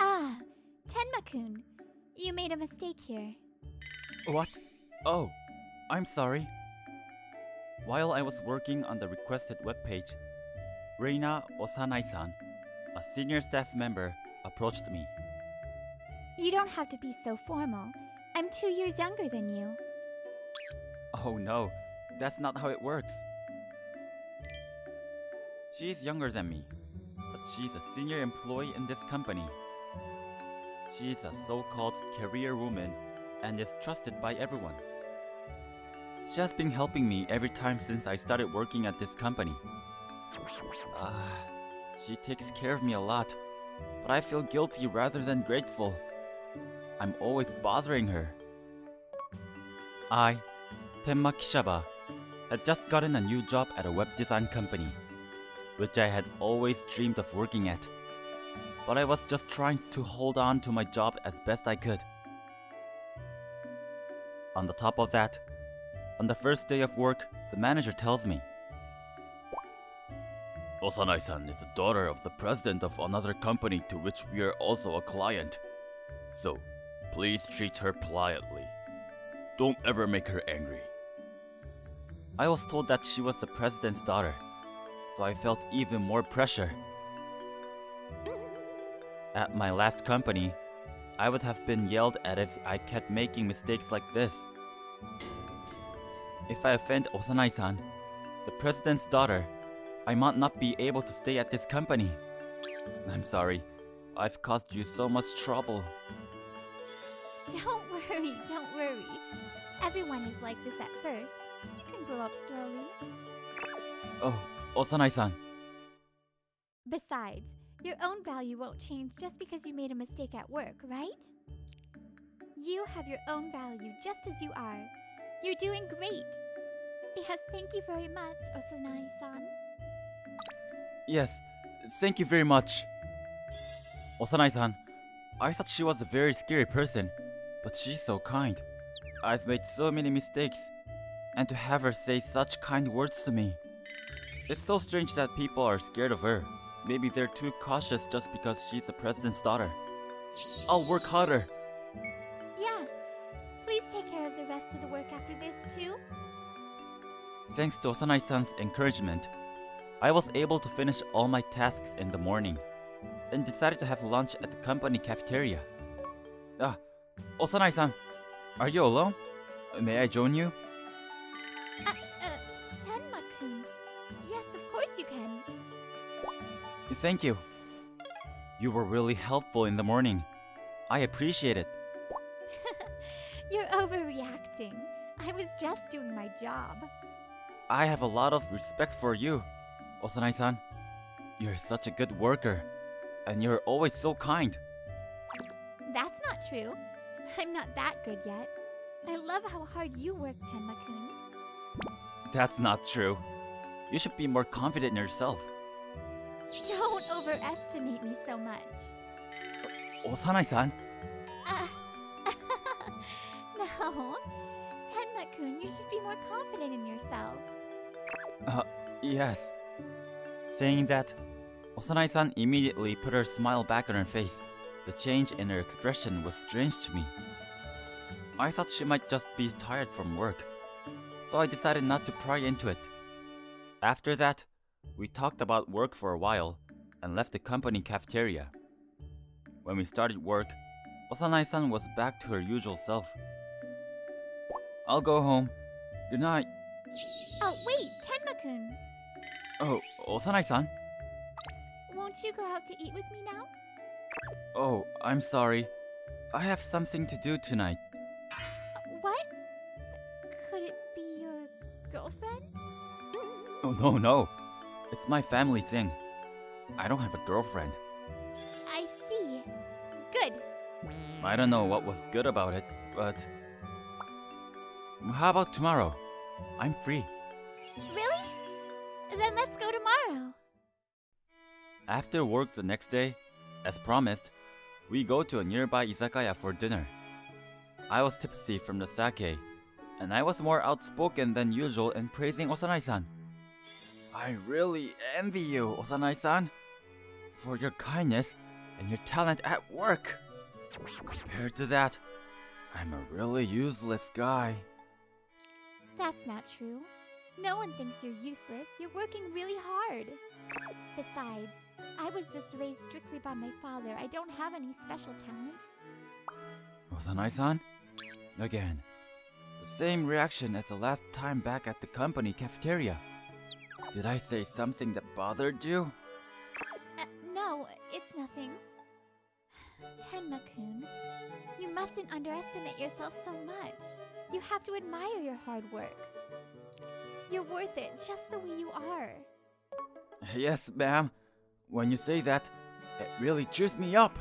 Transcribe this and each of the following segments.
Ah, Tenma-kun. You made a mistake here. What? Oh, I'm sorry. While I was working on the requested webpage, Reina Osanai-san, a senior staff member, approached me. You don't have to be so formal. I'm 2 years younger than you. Oh no, that's not how it works. She's younger than me, but she's a senior employee in this company. She's a so-called career woman and is trusted by everyone. She has been helping me every time since I started working at this company. She takes care of me a lot, but I feel guilty rather than grateful. I'm always bothering her. I, Tenma Kishaba, had just gotten a new job at a web design company, which I had always dreamed of working at. But I was just trying to hold on to my job as best I could. On the top of that, on the first day of work, the manager tells me, Osanai-san is the daughter of the president of another company to which we are also a client. So, please treat her politely. Don't ever make her angry. I was told that she was the president's daughter, so I felt even more pressure. At my last company, I would have been yelled at if I kept making mistakes like this. If I offend Osanai-san, the president's daughter, I might not be able to stay at this company. I'm sorry. I've caused you so much trouble. Don't worry, don't worry. Everyone is like this at first. You can grow up slowly. Oh, Osanai-san. Besides, your own value won't change just because you made a mistake at work, right? You have your own value just as you are. You're doing great. Yes, thank you very much, Osanai-san. Yes, thank you very much. Osanai-san, I thought she was a very scary person, but she's so kind. I've made so many mistakes, and to have her say such kind words to me. It's so strange that people are scared of her. Maybe they're too cautious just because she's the president's daughter. I'll work harder. Yeah. Please take care of the rest of the work after this, too. Thanks to Osanai-san's encouragement, I was able to finish all my tasks in the morning and decided to have lunch at the company cafeteria. Osanai-san, are you alone? May I join you? Tenma-kun. Yes, of course you can. Thank you. You were really helpful in the morning. I appreciate it. You're overreacting. I was just doing my job. I have a lot of respect for you, Osanai-san. You're such a good worker, and you're always so kind. That's not true. I'm not that good yet. I love how hard you work, Tenma-kun. That's not true. You should be more confident in yourself. Don't overestimate me so much. Osanai-san? No. Tenma-kun, you should be more confident in yourself. Yes. Saying that, Osanai-san immediately put her smile back on her face. The change in her expression was strange to me. I thought she might just be tired from work, so I decided not to pry into it. After that, we talked about work for a while and left the company cafeteria. When we started work, Osanai-san was back to her usual self. I'll go home. Good night. Oh, wait, Tenma-kun. Oh, Osanai-san? Won't you go out to eat with me now? Oh, I'm sorry. I have something to do tonight. What? Could it be your girlfriend? Oh, no. It's my family thing. I don't have a girlfriend. I see. Good. I don't know what was good about it, but... How about tomorrow? I'm free. Really? Then let's go tomorrow. After work the next day, as promised, we go to a nearby izakaya for dinner. I was tipsy from the sake, and I was more outspoken than usual in praising Osanai-san. I really envy you, Osanai-san. For your kindness, and your talent at work. Compared to that, I'm a really useless guy. That's not true. No one thinks you're useless. You're working really hard. Besides, I was just raised strictly by my father. I don't have any special talents. Osanai-san? Again. The same reaction as the last time back at the company cafeteria. Did I say something that bothered you? No, it's nothing. Tenma-kun, you mustn't underestimate yourself so much. You have to admire your hard work. You're worth it just the way you are. Yes, ma'am. When you say that, it really cheers me up.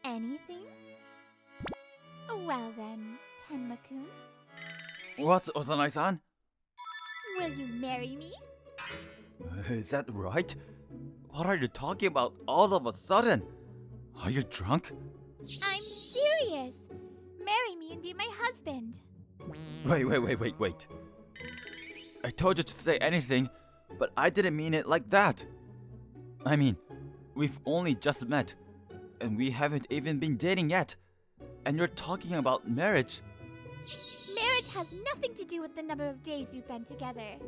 Anything? Well then, Tenma-kun, What, Osanai-san? will you marry me? Is that right? What are you talking about all of a sudden? Are you drunk? I'm serious! Marry me and be my husband. Wait. I told you to say anything, but I didn't mean it like that. I mean, we've only just met, and we haven't even been dating yet. And you're talking about marriage. Marriage has nothing to do with the number of days you've been together.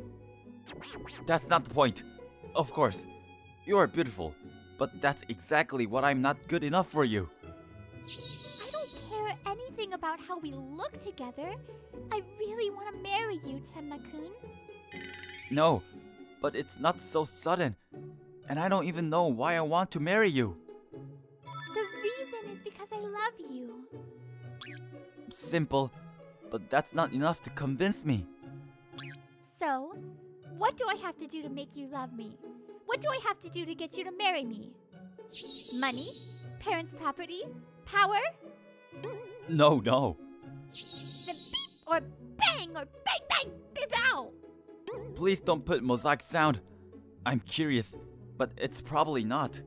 That's not the point. Of course, you are beautiful, but that's exactly what I'm not good enough for you. I don't care anything about how we look together. I really want to marry you, Tenma-kun. No, but it's not so sudden, and I don't even know why I want to marry you. The reason is because I love you. Simple, but that's not enough to convince me. So, what do I have to do to make you love me? What do I have to do to get you to marry me? Money? Parents' property? Power? No. Then beep or bang or bang bang beep ow! Please don't put mosaic sound. I'm curious, but it's probably not.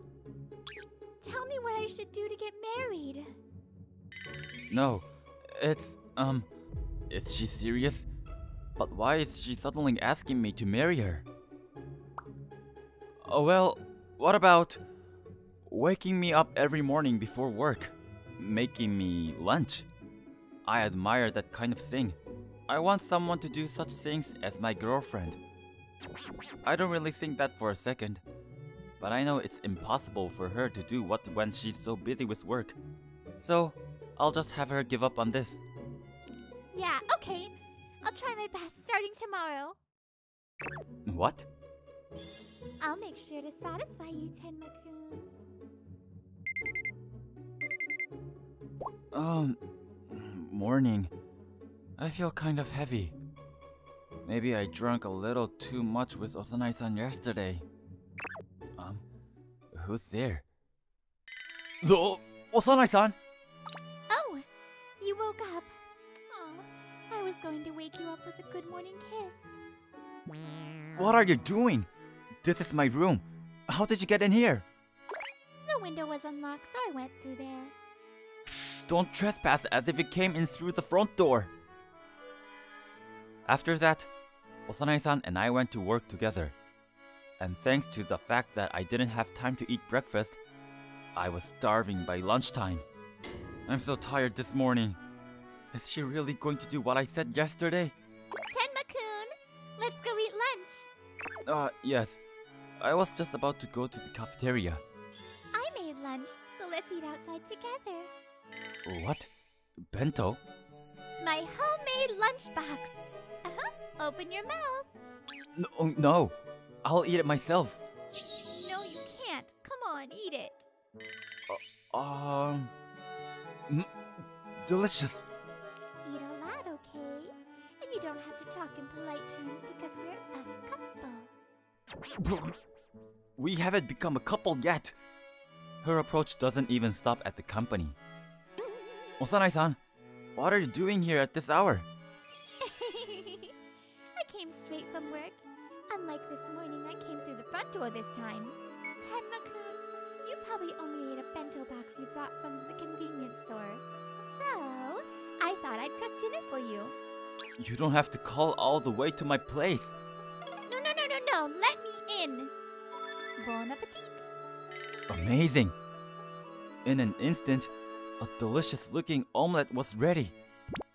Tell me what I should do to get married. No, it's, is she serious? But why is she suddenly asking me to marry her? Oh well, what about waking me up every morning before work, making me lunch? I admire that kind of thing. I want someone to do such things as my girlfriend. I don't really think that for a second, but I know it's impossible for her to do what when she's so busy with work. So, I'll just have her give up on this. Yeah, okay. I'll try my best starting tomorrow. What? I'll make sure to satisfy you, Tenma-kun. Morning. I feel kind of heavy. Maybe I drank a little too much with Osanai-san yesterday. Who's there? Osanai-san! Oh, you woke up. Oh, I was going to wake you up with a good morning kiss. What are you doing? This is my room. How did you get in here? The window was unlocked, so I went through there. Don't trespass as if you came in through the front door. After that, Osanai-san and I went to work together. And thanks to the fact that I didn't have time to eat breakfast, I was starving by lunchtime. I'm so tired this morning. Is she really going to do what I said yesterday? Tenma-kun, let's go eat lunch. Yes. I was just about to go to the cafeteria. I made lunch, so let's eat outside together. What? Bento? My homemade lunchbox. Open your mouth. No. I'll eat it myself. No, you can't. Come on, eat it. Delicious. Eat a lot, okay? And you don't have to talk in polite terms because we're a couple. We haven't become a couple yet. Her approach doesn't even stop at the company. Osanai-san, what are you doing here at this hour? I came straight from work. Unlike this morning, I came through the front door this time. Tenma-kun, you probably only ate a bento box you brought from the convenience store. So, I thought I'd cook dinner for you. You don't have to call all the way to my place. No, let me in. Bon appetit. Amazing! In an instant, a delicious-looking omelette was ready.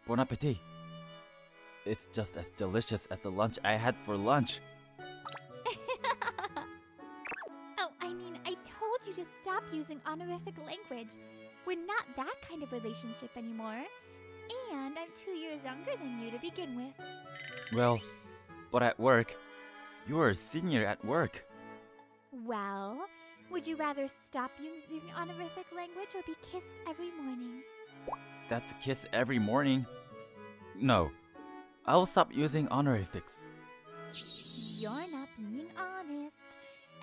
Bon appetit. It's just as delicious as the lunch I had for lunch. Oh, I mean, I told you to stop using honorific language. We're not that kind of relationship anymore. And I'm 2 years younger than you to begin with. Well, but at work, you are a senior at work. Well, would you rather stop using honorific language or be kissed every morning? That's a kiss every morning. No, I'll stop using honorifics. You're not being honest.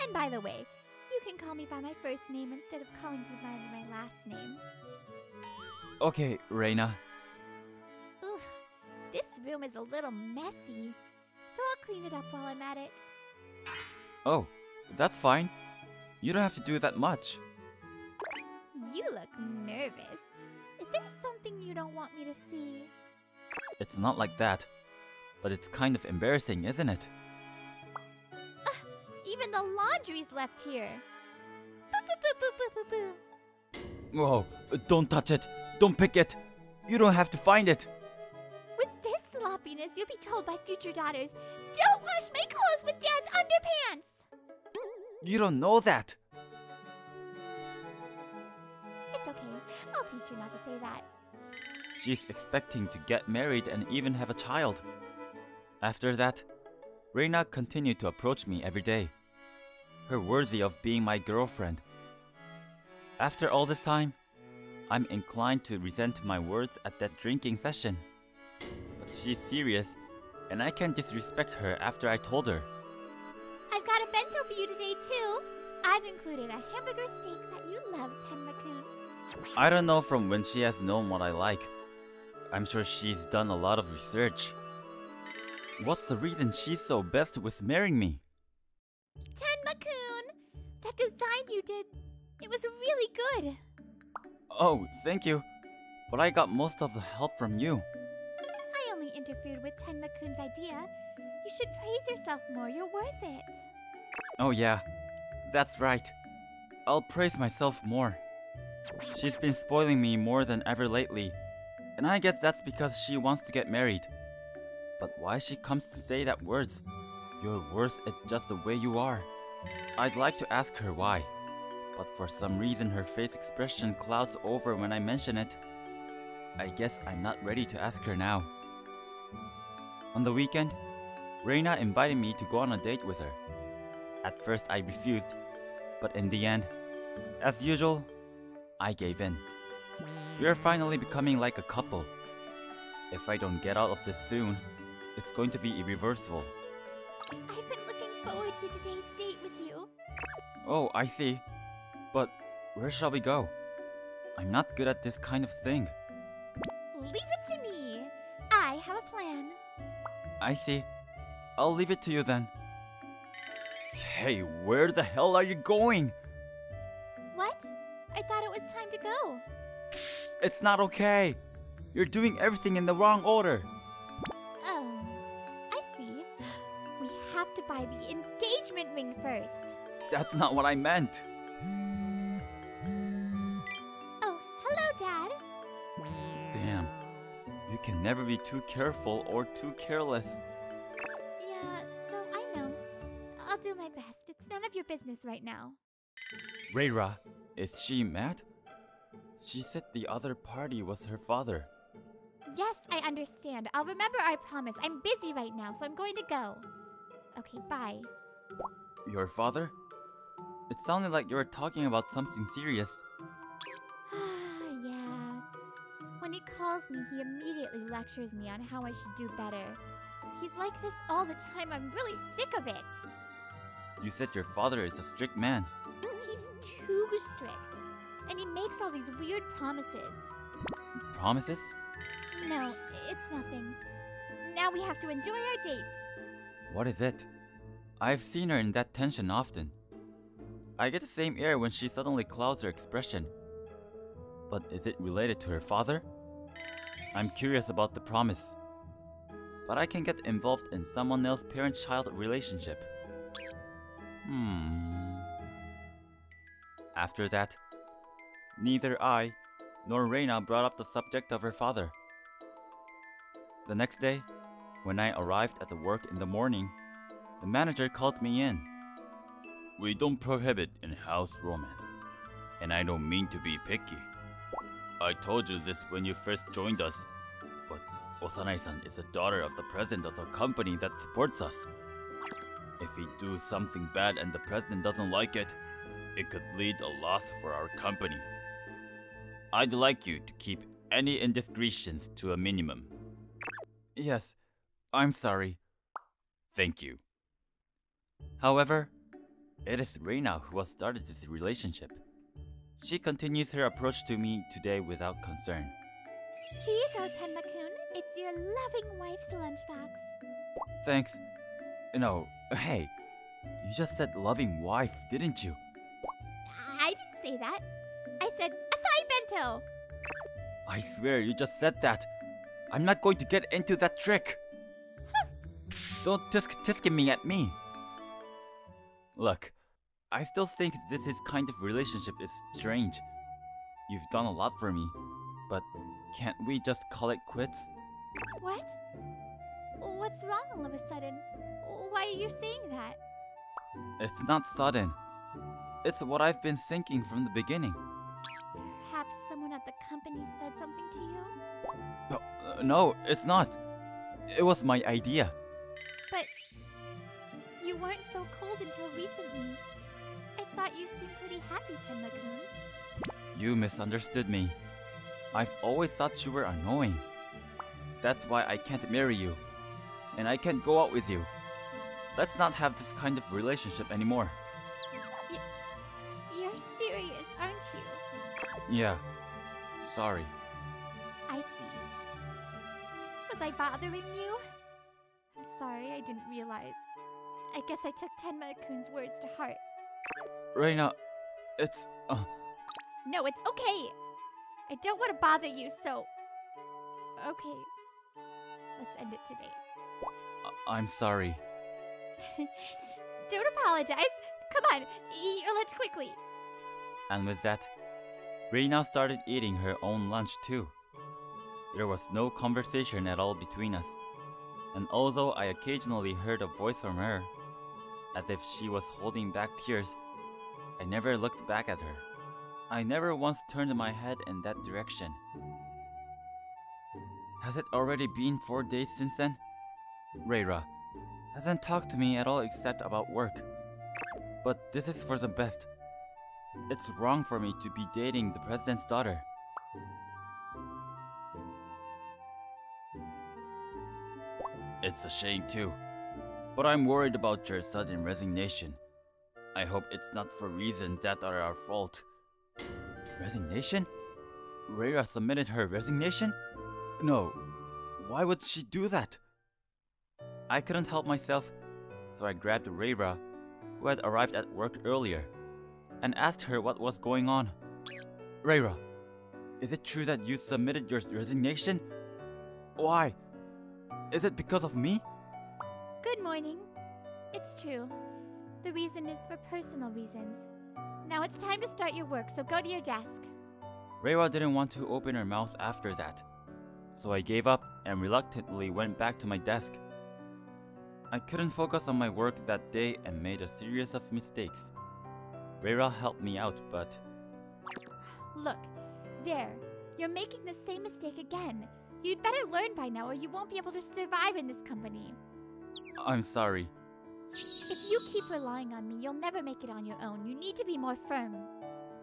And by the way, you can call me by my first name instead of calling me by my last name. Okay, Reina. Oof, this room is a little messy, so I'll clean it up while I'm at it. Oh, that's fine. You don't have to do that much. You look nervous. Is there something you don't want me to see? It's not like that. But it's kind of embarrassing, isn't it? Even the laundry's left here. Boo, boo, boo, boo, boo, boo, boo. Whoa, don't touch it. Don't pick it. You don't have to find it. With this sloppiness, you'll be told by future daughters, "Don't wash my clothes with Dad's underpants!" You don't know that. It's okay. I'll teach you not to say that. She's expecting to get married and even have a child. After that, Reina continued to approach me every day. Her worthy of being my girlfriend. After all this time, I'm inclined to resent my words at that drinking session. But she's serious, and I can't disrespect her after I told her. I've got a bento for you today, too. I've included a hamburger steak that you love, Tenma-kun. I don't know from when she has known what I like. I'm sure she's done a lot of research. What's the reason she's so obsessed with marrying me? Tenma-kun! That design you did, it was really good. Oh, thank you. But I got most of the help from you. I only interfered with Tenma-kun's idea. You should praise yourself more. You're worth it. Oh yeah, that's right. I'll praise myself more. She's been spoiling me more than ever lately, and I guess that's because she wants to get married. But why she comes to say that words? You're worse at just the way you are. I'd like to ask her why, but for some reason her face expression clouds over when I mention it. I guess I'm not ready to ask her now. On the weekend, Reina invited me to go on a date with her. At first I refused, but in the end, as usual, I gave in. We are finally becoming like a couple. If I don't get out of this soon, it's going to be irreversible. I've been looking forward to today's date with you. Oh, I see. But where shall we go? I'm not good at this kind of thing. Leave it to me. I have a plan. I see. I'll leave it to you then. Hey, where the hell are you going? What? I thought it was time to go. It's not okay. You're doing everything in the wrong order. Oh, I see. We have to buy the engagement ring first. That's not what I meant. Oh, hello, Dad. Damn. You can never be too careful or too careless. Yeah, so I know. I'll do my best. It's none of your business right now. Reira, is she mad? She said the other party was her father. Yes, I understand. I'll remember our promise. I'm busy right now, so I'm going to go. Okay, bye. Your father? It sounded like you were talking about something serious. Yeah. When he calls me, he immediately lectures me on how I should do better. He's like this all the time. I'm really sick of it. You said your father is a strict man. He's too strict. And he makes all these weird promises. Promises? No, it's nothing. Now we have to enjoy our date. What is it? I've seen her in that tension often. I get the same air when she suddenly clouds her expression. But is it related to her father? I'm curious about the promise. but I can get involved in someone else's parent-child relationship. After that, neither I nor Reina brought up the subject of her father. The next day, when I arrived at the work in the morning, the manager called me in. We don't prohibit in-house romance, and I don't mean to be picky. I told you this when you first joined us, but Osanai-san is the daughter of the president of the company that supports us. If we do something bad and the president doesn't like it, it could lead a loss for our company. I'd like you to keep any indiscretions to a minimum. Yes, I'm sorry. Thank you. However, it is Reina who has started this relationship. She continues her approach to me today without concern. Here you go, Tenma-kun. It's your loving wife's lunchbox. Thanks. No, hey, you just said loving wife, didn't you? I didn't say that. I said acai bento. I swear you just said that. I'm not going to get into that trick. Don't tisk me at me. Look, I still think this kind of relationship is strange. You've done a lot for me, but can't we just call it quits? What? What's wrong all of a sudden? Why are you saying that? It's not sudden. It's what I've been thinking from the beginning. Perhaps someone at the company said something to you? No, it's not. It was my idea. But you weren't so cold until recently. I thought you seemed pretty happy, Tenma-kun. You misunderstood me. I've always thought you were annoying. That's why I can't marry you. And I can't go out with you. Let's not have this kind of relationship anymore. You're serious, aren't you? Yeah. Sorry. I see. Was I bothering you? I'm sorry, I didn't realize. I guess I took Tenma-kun's words to heart. Reina, it's... No, it's okay! I don't want to bother you, so... Okay. Let's end it today. I'm sorry. Don't apologize! Come on, eat your lunch quickly! And with that, Reina started eating her own lunch too. There was no conversation at all between us, and although I occasionally heard a voice from her, as if she was holding back tears, I never looked back at her. I never once turned my head in that direction. Has it already been 4 days since then? Reira hasn't talked to me at all except about work. But this is for the best. It's wrong for me to be dating the president's daughter. It's a shame too. But I'm worried about your sudden resignation. I hope it's not for reasons that are our fault. Resignation? Reira submitted her resignation? No. Why would she do that? I couldn't help myself, so I grabbed Reira, who had arrived at work earlier, and asked her what was going on. Reira, is it true that you submitted your resignation? Why? Is it because of me? Good morning. It's true. The reason is for personal reasons. Now it's time to start your work, so go to your desk. Reira didn't want to open her mouth after that, so I gave up and reluctantly went back to my desk. I couldn't focus on my work that day and made a series of mistakes. Reira helped me out, but... Look, there. You're making the same mistake again. You'd better learn by now or you won't be able to survive in this company. I'm sorry. If you keep relying on me, you'll never make it on your own. You need to be more firm.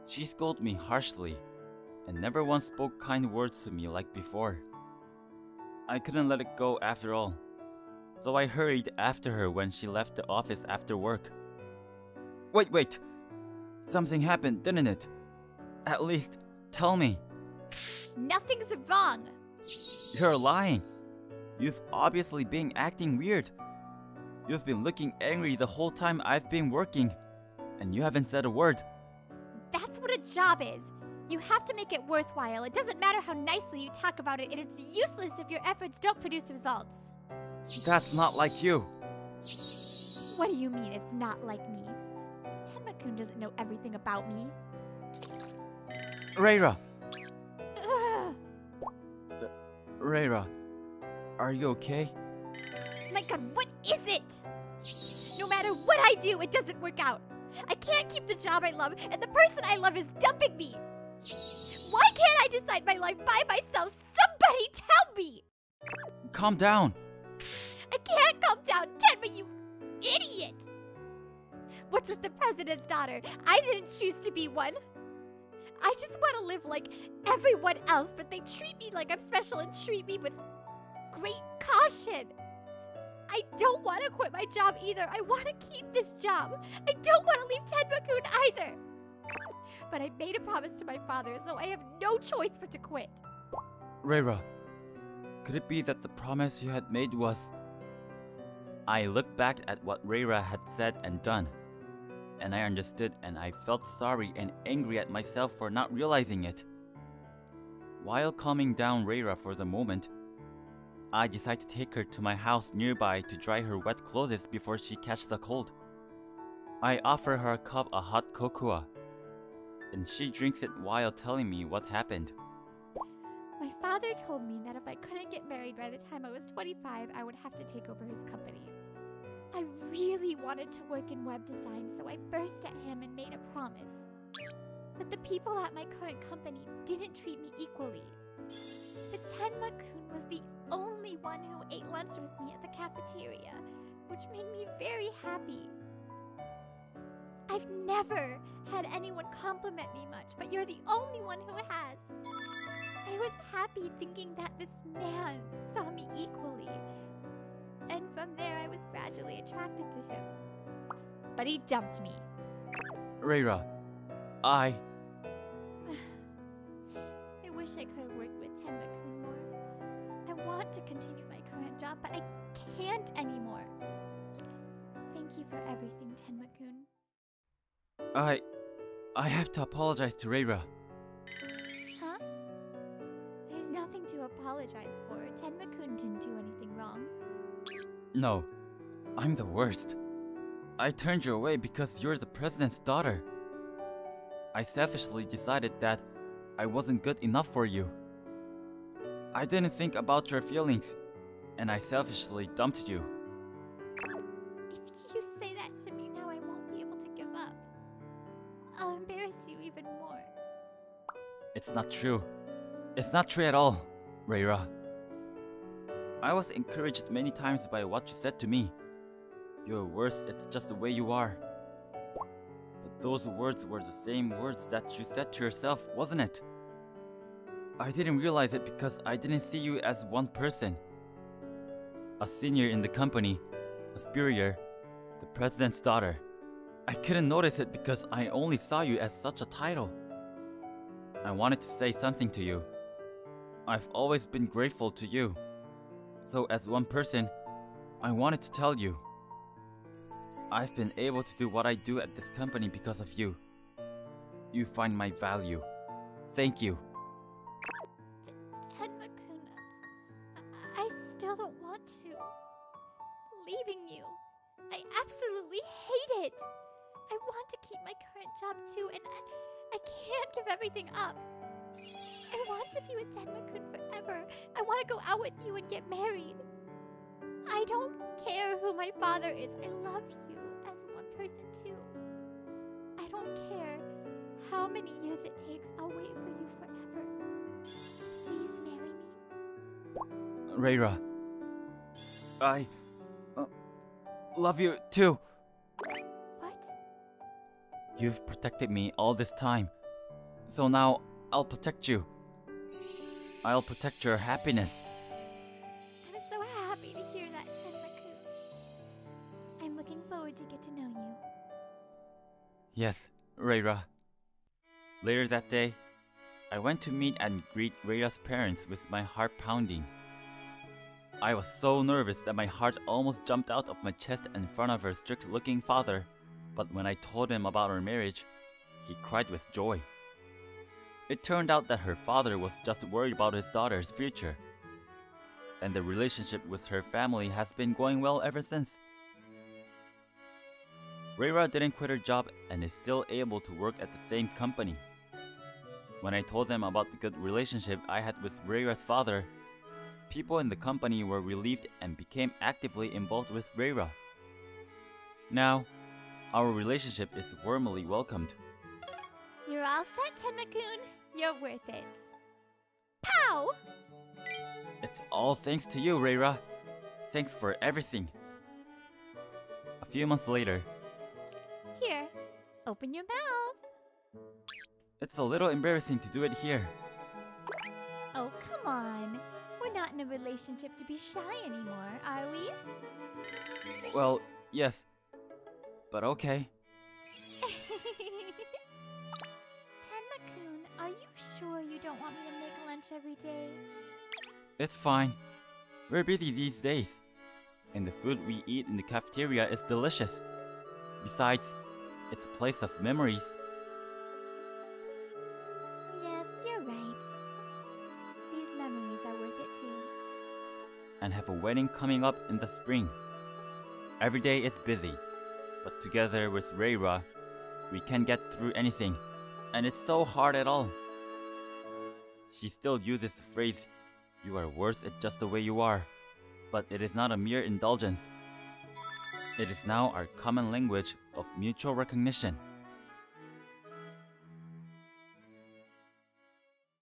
She scolded me harshly and never once spoke kind words to me like before. I couldn't let it go after all, so I hurried after her when she left the office after work. Wait! Something happened, didn't it? At least, tell me. Nothing's wrong! You're lying. You've obviously been acting weird. You've been looking angry the whole time I've been working, and you haven't said a word. That's what a job is. You have to make it worthwhile. It doesn't matter how nicely you talk about it, and it's useless if your efforts don't produce results. That's not like you. What do you mean it's not like me? Tenma-kun doesn't know everything about me. Reira! Ugh. Reira, are you okay? My god, what is it? No matter what I do, it doesn't work out. I can't keep the job I love, and the person I love is dumping me. Why can't I decide my life by myself? Somebody tell me! Calm down. I can't calm down, Tenma, you idiot! What's with the president's daughter? I didn't choose to be one. I just want to live like everyone else, but they treat me like I'm special and treat me with great caution. I don't want to quit my job either. I want to keep this job. I don't want to leave Tenma-kun either. But I made a promise to my father, so I have no choice but to quit. Reira, could it be that the promise you had made was... I looked back at what Reira had said and done, and I understood, and I felt sorry and angry at myself for not realizing it. While calming down Reira for the moment, I decided to take her to my house nearby to dry her wet clothes before she catches a cold. I offer her a cup of hot cocoa, and she drinks it while telling me what happened. My father told me that if I couldn't get married by the time I was 25, I would have to take over his company. I really wanted to work in web design, so I burst at him and made a promise. But the people at my current company didn't treat me equally. But Tenma-kun was the only one who ate lunch with me at the cafeteria, which made me very happy. I've never had anyone compliment me much, but you're the only one who has. I was happy thinking that this man saw me equally. And from there, I was gradually attracted to him. But he dumped me. Reira, I wish I could have worked with Tenma-kun more. I want to continue my current job, but I can't anymore. Thank you for everything, Tenma-kun. I have to apologize to Reira. Huh? There's nothing to apologize for. Tenma-kun didn't do anything wrong. No, I'm the worst. I turned you away because you're the president's daughter. I selfishly decided that I wasn't good enough for you. I didn't think about your feelings, and I selfishly dumped you. If you say that to me now, I won't be able to give up. I'll embarrass you even more. It's not true. It's not true at all, Reira. I was encouraged many times by what you said to me. You're worse, it's just the way you are. But those words were the same words that you said to yourself, wasn't it? I didn't realize it because I didn't see you as one person. A senior in the company, a superior, the president's daughter. I couldn't notice it because I only saw you as such a title. I wanted to say something to you. I've always been grateful to you. So as one person, I wanted to tell you. I've been able to do what I do at this company because of you. You find my value. Thank you. Tenma-kun, I still don't want to. Leaving you. I absolutely hate it. I want to keep my current job too, and I can't give everything up. I want to be with Tenma-kun forever. I want to go out with you and get married. I don't care who my father is. I love you as one person too. I don't care how many years it takes. I'll wait for you forever. Please marry me. Reira, I love you too. What? You've protected me all this time. So now I'll protect you. I'll protect your happiness. I'm so happy to hear that, Tenma-kun. I'm looking forward to get to know you. Yes, Reira. Later that day, I went to meet and greet Reira's parents with my heart pounding. I was so nervous that my heart almost jumped out of my chest in front of her strict-looking father, but when I told him about our marriage, he cried with joy. It turned out that her father was just worried about his daughter's future. and the relationship with her family has been going well ever since. Reira didn't quit her job and is still able to work at the same company. When I told them about the good relationship I had with Reira's father, people in the company were relieved and became actively involved with Reira. Now, our relationship is warmly welcomed. You're all set, Tenma-kun. You're worth it. Pow! It's all thanks to you, Reira. Thanks for everything. A few months later, Here, open your mouth. it's a little embarrassing to do it here. Oh, come on. We're not in a relationship to be shy anymore, are we? Well, yes, but okay. Tenma-kun, are you sure you don't want me to make lunch every day? It's fine. We're busy these days, and the food we eat in the cafeteria is delicious. Besides, it's a place of memories. Yes, you're right. These memories are worth it too. And have a wedding coming up in the spring. Every day is busy, but together with Reira, we can get through anything, and it's so hard at all. She still uses the phrase, "You are worth it just the way you are," but it is not a mere indulgence. It is now our common language of mutual recognition.